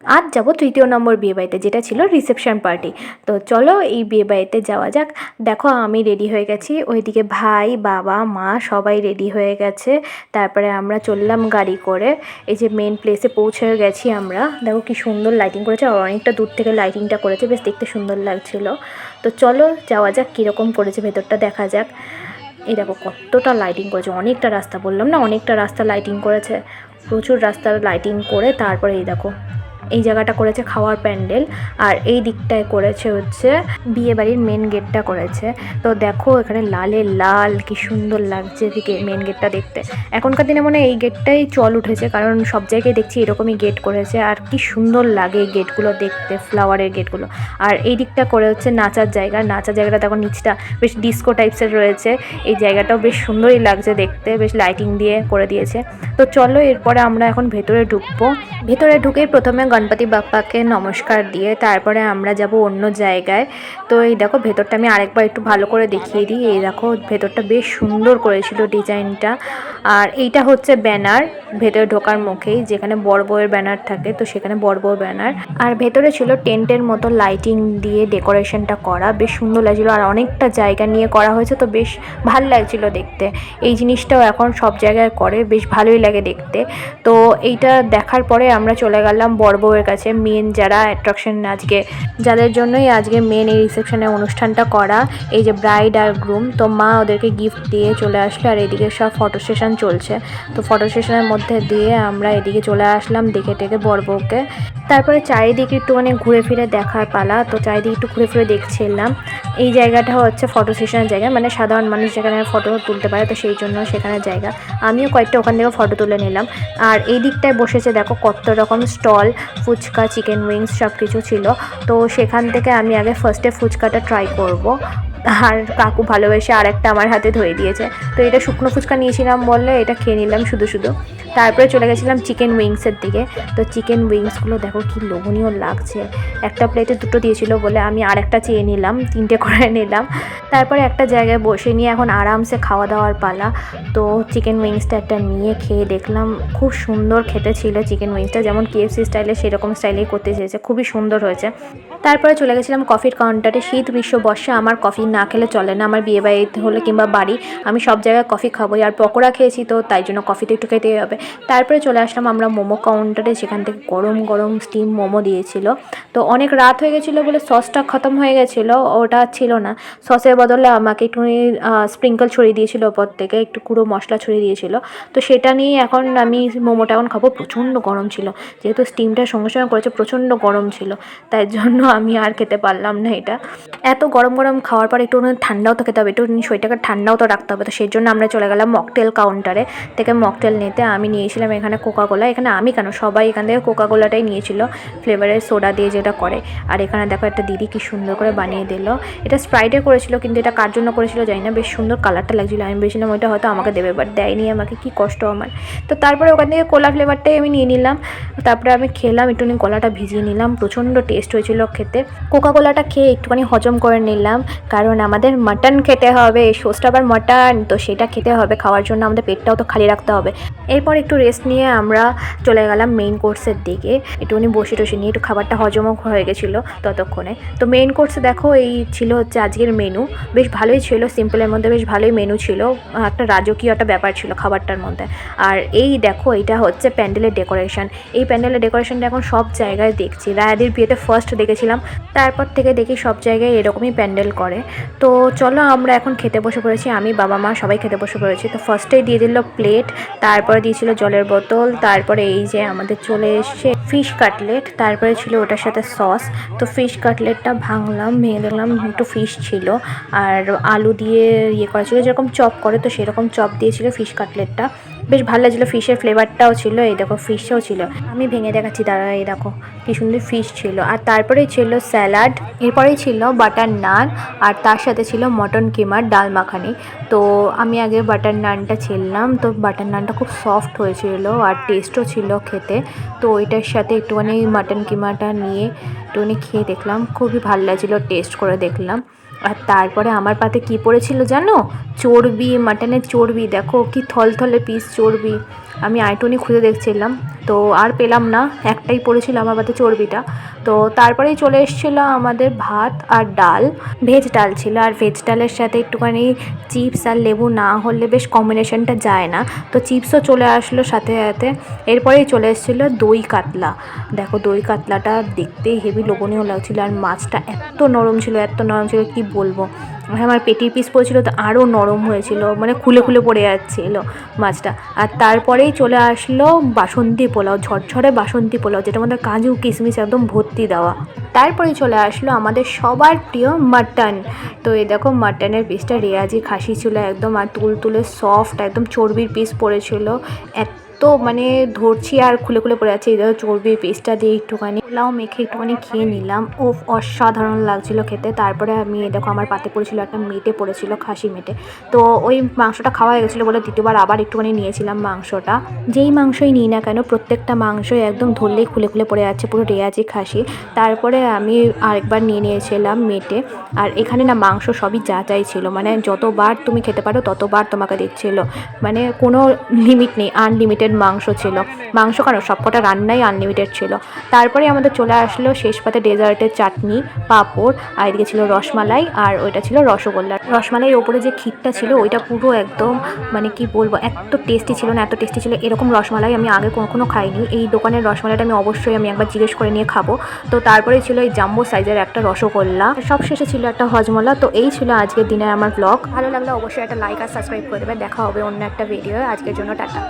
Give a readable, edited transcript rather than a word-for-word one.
আজ যাব তৃতীয় নম্বর বিয়েবাড়িতে, যেটা ছিল রিসেপশন পার্টি। তো চলো এই বিয়েবাড়িতে যাওয়া যাক। দেখো আমি রেডি হয়ে গেছি, ওইদিকে ভাই বাবা মা সবাই রেডি হয়ে গেছে। তারপরে আমরা চললাম গাড়ি করে, এই যে মেন প্লেসে পৌঁছে গেছি আমরা। দেখো কি সুন্দর লাইটিং করেছে, আর অনেকটা দূর থেকে লাইটিংটা করেছে, বেশ দেখতে সুন্দর লাগছিল। তো চলো যাওয়া যাক, কীরকম করেছে ভেতরটা দেখা যাক। এই দেখো কতটা লাইটিং করেছে, অনেকটা রাস্তা, বললাম না অনেকটা রাস্তা লাইটিং করেছে, প্রচুর রাস্তার লাইটিং করে তারপরে এই দেখো এই জায়গাটা করেছে খাওয়ার প্যান্ডেল, আর এই দিকটায় করেছে হচ্ছে বিয়েবাড়ির মেন গেটটা করেছে। তো দেখো এখানে লালে লাল কি সুন্দর লাগছে এদিকে মেন গেটটা দেখতে। এখনকার দিনে মনে হয় এই গেটটাই চল উঠেছে, কারণ সব জায়গায় দেখছি এরকমই গেট করেছে, আর কি সুন্দর লাগে এই গেটগুলো দেখতে, ফ্লাওয়ারের গেটগুলো। আর এই দিকটা করে হচ্ছে নাচার জায়গা, নাচার জায়গাটা দেখো নিচটা বেশ ডিস্কো টাইপসের রয়েছে, এই জায়গাটাও বেশ সুন্দরই লাগছে দেখতে, বেশ লাইটিং দিয়ে করে দিয়েছে। তো চলো এরপরে আমরা এখন ভেতরে ঢুকবো। ভেতরে ঢুকেই প্রথমে গণপতি বাপ্পাকে নমস্কার দিয়ে তারপরে আমরা যাব অন্য জায়গায়। তো এই দেখো ভেতরটা আমি আরেকবার একটু ভালো করে দেখিয়ে দিই। এই দেখো ভেতরটা বেশ সুন্দর করেছিল ডিজাইনটা। আর এইটা হচ্ছে ব্যানার ভেতরে ঢোকার মুখেই, যেখানে বড় বউয়ের ব্যানার থাকে, তো সেখানে বড় বউয়ের ব্যানার। আর ভেতরে ছিল টেন্টের মতো লাইটিং দিয়ে ডেকোরেশনটা করা, বেশ সুন্দর লাগছিলো, আর অনেকটা জায়গা নিয়ে করা হয়েছে, তো বেশ ভাল লাগছিল দেখতে। এই জিনিসটাও এখন সব জায়গায় করে, বেশ ভালোই লাগে দেখতে। তো এইটা দেখার পরে আমরা চলে গেলাম বড় বউয়ের কাছে, মেন যারা অ্যাট্রাকশন আজকে, যাদের জন্যই আজকে মেন এই রিসেপশনের অনুষ্ঠানটা করা, এই যে ব্রাইড আর গ্রুম। তো মা ওদেরকে গিফট দিয়ে চলে আসলো, আর এদিকে সব ফটো সেশন চলছে। তো ফটো সেশনের মধ্যে দিয়ে আমরা এদিকে চলে আসলাম দেখে টেকে বড় বউকে। তারপরে চারিদিকে একটুখানি ঘুরে ফিরে দেখার পালা, তো চারিদিকে একটু ঘুরে ফিরে দেখছিলাম। এই জায়গাটা হচ্ছে ফটো সেশনের জায়গা, মানে সাধারণ মানুষ যেখানে ফটো তুলতে পারে, তো সেই জন্য সেখানে জায়গা। আমিও কয়েকটা ওখান থেকে ফটো তুলে নিলাম। আর এই দিকটায় বসেছে দেখো কত রকম স্টল, ফুচকা, চিকেন উইংস সব কিছু ছিল। তো সেখান থেকে আমি আগে ফার্স্টে ফুচকাটা ট্রাই করব, আর কাকু ভালোবেসে আর একটা আমার হাতে ধরে দিয়েছে। তো এটা শুকনো ফুচকা নিয়েছিলাম বললে এটা খেয়ে নিলাম শুধু শুধু। তারপরে চলে গেছিলাম চিকেন উইংসের দিকে। তো চিকেন উইংসগুলো দেখো কি লোভনীয় লাগছে, একটা প্লেটে দুটো দিয়েছিল বলে আমি আর একটা চেয়ে নিলাম, 3টে করে নিলাম। তারপরে একটা জায়গায় বসে নিয়ে এখন আরামসে খাওয়া দাওয়ার পালা। তো চিকেন উইংসটা একটা নিয়ে খেয়ে দেখলাম, খুব সুন্দর খেতে ছিল চিকেন উইংসটা, যেমন KFC স্টাইলে সেরকম স্টাইলেই করতে চেয়েছে, খুবই সুন্দর হয়েছে। তারপরে চলে গেছিলাম কফির কাউন্টারে। শীত গ্রীষ্ম বর্ষা আমার কফি না খেলে চলে না, আমার বিয়ে বাড়িতে হলে কিংবা বাড়ি আমি সব জায়গায় কফি খাবোই, আর পকোড়া খেয়েছি তো তাই জন্য কফি তো একটু খেতেই হবে। তারপরে চলে আসলাম আমরা মোমো কাউন্টারে, সেখান থেকে গরম গরম স্টিম মোমো দিয়েছিল। তো অনেক রাত হয়ে গেছিলো বলে সসটা খতম হয়ে গেছিলো, ওটা ছিল না, সসের বদলে আমাকে একটুখানি স্প্রিঙ্কল ছড়িয়ে দিয়েছিল ওপর থেকে, একটু গুঁড়ো মশলা ছড়িয়ে দিয়েছিল। তো সেটা নিয়ে এখন আমি মোমোটা এখন খাবো। প্রচণ্ড গরম ছিল, যেহেতু স্টিমটার সঙ্গে সঙ্গে করেছে, প্রচণ্ড গরম ছিল, তাই জন্য আমি আর খেতে পারলাম না এটা। এত গরম গরম খাওয়ার পর একটু ঠান্ডাও তো খেতে হবে, একটু শরীরটাকে ঠান্ডাও তো রাখতে হবে। তো সেই জন্য আমরা চলে গেলাম মকটেল কাউন্টারে থেকে মকটেল নিতে। আমি নিয়েছিলাম এখানে কোকাকোলা, এখানে আমি কেন সবাই এখান থেকে কোকাকোলাটাই নিয়েছিল, ফ্লেভারের সোডা দিয়ে যেটা করে। আর এখানে দেখো একটা দিদি কি সুন্দর করে বানিয়ে দিল, এটা স্প্রাইটে করেছিল, কিন্তু এটা কার জন্য করেছিল জানি না, বেশ সুন্দর কালারটা লাগছিলো। আমি ভেবেছিলাম ওইটা হয়তো আমাকে দেবে, বাট দেয়নি আমাকে, কি কষ্ট আমার। তো তারপরে ওখান থেকে কোলা ফ্লেভারটাই আমি নিয়ে নিলাম। তারপরে আমি খেলাম, একটুখানি গলাটা ভিজিয়ে নিলাম, প্রচণ্ড টেস্ট হয়েছিল খেতে। কোকাকোলাটা খেয়ে একটুখানি হজম করে নিলাম, কারণ আমাদের মাটন খেতে হবে, সোসটা আবার মাটন, তো সেটা খেতে হবে, খাওয়ার জন্য আমাদের পেটটাও তো খালি রাখতে হবে। এরপর একটু রেস্ট নিয়ে আমরা চলে গেলাম মেইন কোর্সের দিকে, একটুখানি বসে টসে নিয়ে একটু খাবারটা হজমও হয়ে গেছিলো ততক্ষণে। তো মেইন কোর্সে দেখো এই ছিল হচ্ছে আজকের মেনু, বেশ ভালোই ছিল, সিম্পলের মধ্যে বেশ ভালোই মেনু ছিল, একটা রাজকীয় একটা ব্যাপার ছিল খাবারটার মধ্যে। আর এই দেখো এটা হচ্ছে প্যান্ডেলের ডেকোরেশন। এই প্যান্ডেলের ডেকোরেশনটা এখন সব জায়গায় দেখছি, রায়াদির বিয়েতে ফার্স্ট দেখেছিলাম, তারপর থেকে দেখি সব জায়গায় এরকমই প্যান্ডেল করে। তো চলো আমরা এখন খেতে বসে পড়েছি, আমি বাবা মা সবাই খেতে বসে পড়েছি। তো ফার্স্টেই দিয়ে দিল প্লেট, তারপরে দিয়েছিল জলের বোতল, তারপরে এই যে আমাদের চলে এসছে ফিশ কাটলেট, তারপরে ছিল ওটার সাথে সস। তো ফিশ কাটলেটটা ভাঙলাম, ভেঙে দেখলাম একটু ফিশ ছিল, আর আলু দিয়ে ইয়ে করা ছিল, যেরকম চপ করে, তো সেরকম চপ দিয়েছিল ফিশ কাটলেটটা, বেশ ভালো লাগছিলো। ফিশের ফ্লেভারটাও ছিল, এই দেখো ফিশও ছিল, আমি ভেঙে দেখাচ্ছি দাঁড়া, এই দেখো কি সুন্দর ফিশ ছিল। আর তারপরেই ছিল স্যালাড, এরপরেই ছিল বাটার নান, আর তার সাথে ছিল মটন কিমার ডাল মাখানি। তো আমি আগে বাটার নানটা ছিলাম, তো বাটার নানটা খুব সফট হয়েছিল আর টেস্টও ছিল খেতে। তো ওইটার সাথে একটুখানি মাটন কিমাটা নিয়ে একটুখানি খেয়ে দেখলাম, খুবই ভালো লাগছিলো, টেস্ট করে দেখলাম। আর তারপরে আমার পাতে কি পড়েছিল জানো, চর্বি, মাটনের চর্বি, দেখো কি থলথলে পিস চর্বি, আমি আইটুনি খুঁজে দেখছিলাম, তো আর পেলাম না, একটাই পড়েছিল আমার বাদে চর্বিটা। তো তারপরেই চলে এসেছিলো আমাদের ভাত আর ডাল, ভেজ ডাল ছিল, আর ভেজ ডালের সাথে একটুখানি চিপস আর লেবু না হলে বেশ কম্বিনেশনটা যায় না। তো চিপসও চলে আসলো সাথে সাথে। এরপরেই চলে এসেছিলো দই কাতলা। দেখো দই কাতলাটা দেখতেই হেভি লোভনীয় লাগছিলো, আর মাছটা এত নরম ছিল, এত নরম ছিল কি বলবো। আমার পেটির পিস পড়েছিল তো আরও নরম হয়েছিল, মানে খুলে খুলে পড়ে যাচ্ছিলো মাছটা। আর তারপরেই চলে আসলো বাসন্তী পোলাও, ঝরঝরে বাসন্তী পোলাও, যেটার মধ্যে কাজু কিশমিশ একদম ভর্তি দেওয়া। তারপরেই চলে আসলো আমাদের সবার প্রিয় মাটন। তো এই দেখো মাটনের পিসটা রেয়াজি খাসি ছিল একদম, আর তুলতুলে সফট একদম চর্বির পিস পড়েছিল, এত মানে ধরছি আর খুলে খুলে পড়ে যাচ্ছে। এই দেখো চর্বির পিসটা দিয়ে একটুখানি পোলাও মেখে একটুখানি খেয়ে নিলাম, ও অসাধারণ লাগছিল খেতে। তারপরে আমি দেখো আমার পাতে পড়েছিল একটা মেটে পড়েছিল, খাসি মেটে। তো ওই মাংসটা খাওয়া হয়ে গেছিলো বলে দ্বিতীয়বার আবার একটুখানি নিয়েছিলাম মাংসটা। যেই মাংসই নিই না কেন প্রত্যেকটা মাংসই একদম ধরলেই খুলে খুলে পড়ে যাচ্ছে, পুরো রেয়াজি খাসি। তারপরে আমি আরেকবার নিয়েছিলাম মেটে। আর এখানে না মাংস সবই যাচাই ছিল, মানে যতবার তুমি খেতে পারো ততবার তোমাকে দিচ্ছিল, মানে কোনো লিমিট নেই, আনলিমিটেড মাংস ছিল। মাংস কেন সবকটা রান্নাই আনলিমিটেড ছিল। তারপরে আমাদের চলে আসলো শেষ পাতে ডেজার্টের চাটনি, পাঁপড়, আর এদিকে ছিল রসমালাই, আর ওইটা ছিল রসগোল্লা। রসমালাইয়ের ওপরে যে ক্ষীরটা ছিল ওইটা পুরো একদম মানে কি বলবো, এত টেস্টি ছিল না, এত টেস্টি ছিল, এরকম রসমালাই আমি আগে কখনো খাইনি। এই দোকানের রসমালাইটা আমি একবার জিজ্ঞেস করে নিয়ে খাবো। তো তারপরে ছিল এই জাম্বো সাইজের একটা রসগোল্লা, সব শেষে ছিল একটা হজমোলা। তো এই ছিল আজকের দিনের আমার ব্লগ। ভালো লাগলে অবশ্যই একটা লাইক আর সাবস্ক্রাইব করে দেবে। দেখা হবে অন্য একটা ভিডিও। আজকের জন্য টাটা।